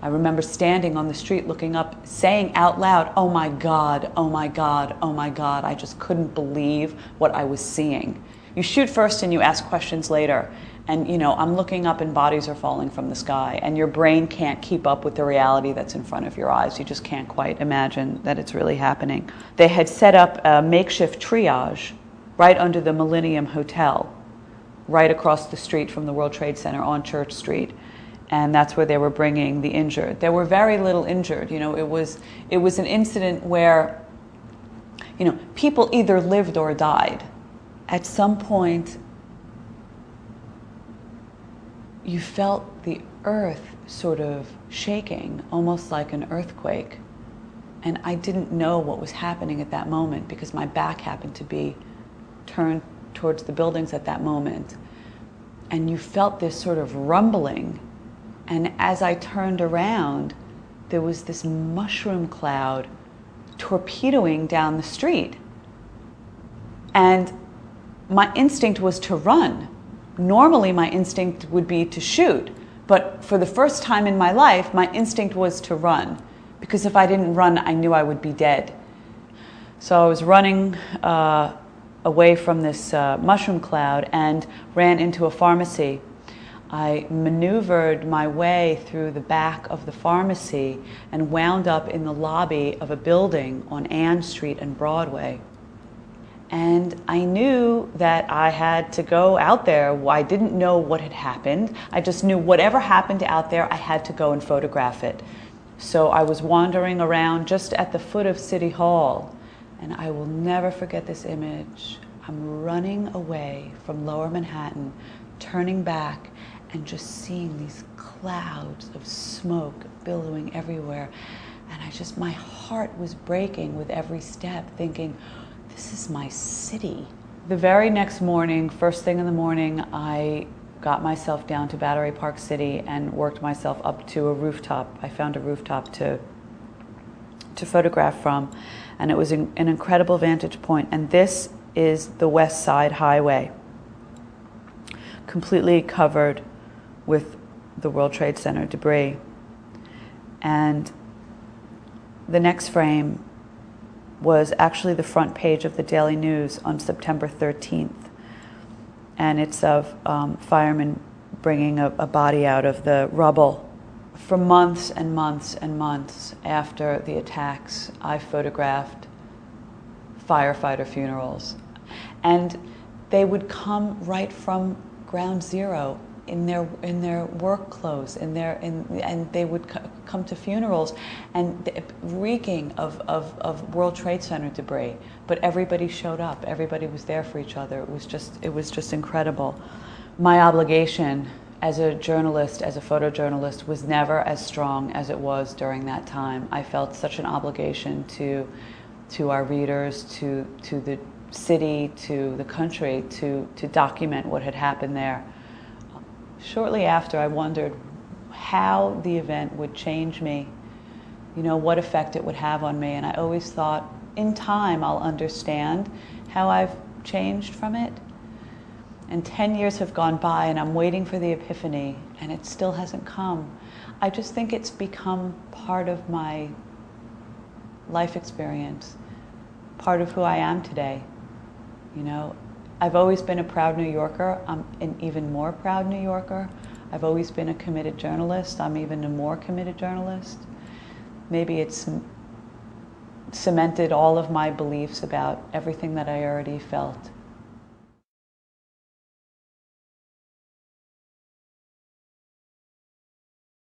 I remember standing on the street looking up, saying out loud, "Oh my God, oh my God, oh my God." I just couldn't believe what I was seeing. You shoot first and you ask questions later. And I'm looking up and bodies are falling from the sky, and your brain can't keep up with the reality that's in front of your eyes. You just can't quite imagine that it's really happening. They had set up a makeshift triage right under the Millennium Hotel, right across the street from the World Trade Center on Church Street. And that's where they were bringing the injured. There were very little injured. It was an incident where, people either lived or died. At some point, you felt the earth sort of shaking, almost like an earthquake. And I didn't know what was happening at that moment because my back happened to be turned towards the buildings at that moment. And you felt this sort of rumbling. And as I turned around, there was this mushroom cloud torpedoing down the street. And my instinct was to run. Normally my instinct would be to shoot, but for the first time in my life, my instinct was to run, because if I didn't run, I knew I would be dead. So I was running away from this mushroom cloud and ran into a pharmacy. I maneuvered my way through the back of the pharmacy and wound up in the lobby of a building on Ann Street and Broadway. And I knew that I had to go out there. I didn't know what had happened. I just knew whatever happened out there, I had to go and photograph it. So I was wandering around just at the foot of City Hall, and I will never forget this image. I'm running away from Lower Manhattan, turning back, and just seeing these clouds of smoke billowing everywhere. And my heart was breaking with every step, thinking, this is my city. The very next morning, first thing in the morning, I got myself down to Battery Park City and worked myself up to a rooftop. I found a rooftop to photograph from, and it was an incredible vantage point. And this is the West Side Highway, completely covered with the World Trade Center debris. And the next frame was actually the front page of the Daily News on September 13th. And it's of firemen bringing a body out of the rubble. For months and months and months after the attacks, I photographed firefighter funerals. And they would come right from ground zero in their work clothes, and they would come to funerals and reeking of World Trade Center debris. But everybody showed up. Everybody was there for each other. It was just incredible. My obligation as a journalist, as a photojournalist, was never as strong as it was during that time. I felt such an obligation to our readers, to the city, to the country, to document what had happened there. Shortly after, I wondered how the event would change me, what effect it would have on me. And I always thought, in time, I'll understand how I've changed from it. And 10 years have gone by, and I'm waiting for the epiphany, and it still hasn't come. I just think it's become part of my life experience, part of who I am today. I've always been a proud New Yorker. I'm an even more proud New Yorker. I've always been a committed journalist. I'm even a more committed journalist. Maybe it's cemented all of my beliefs about everything that I already felt.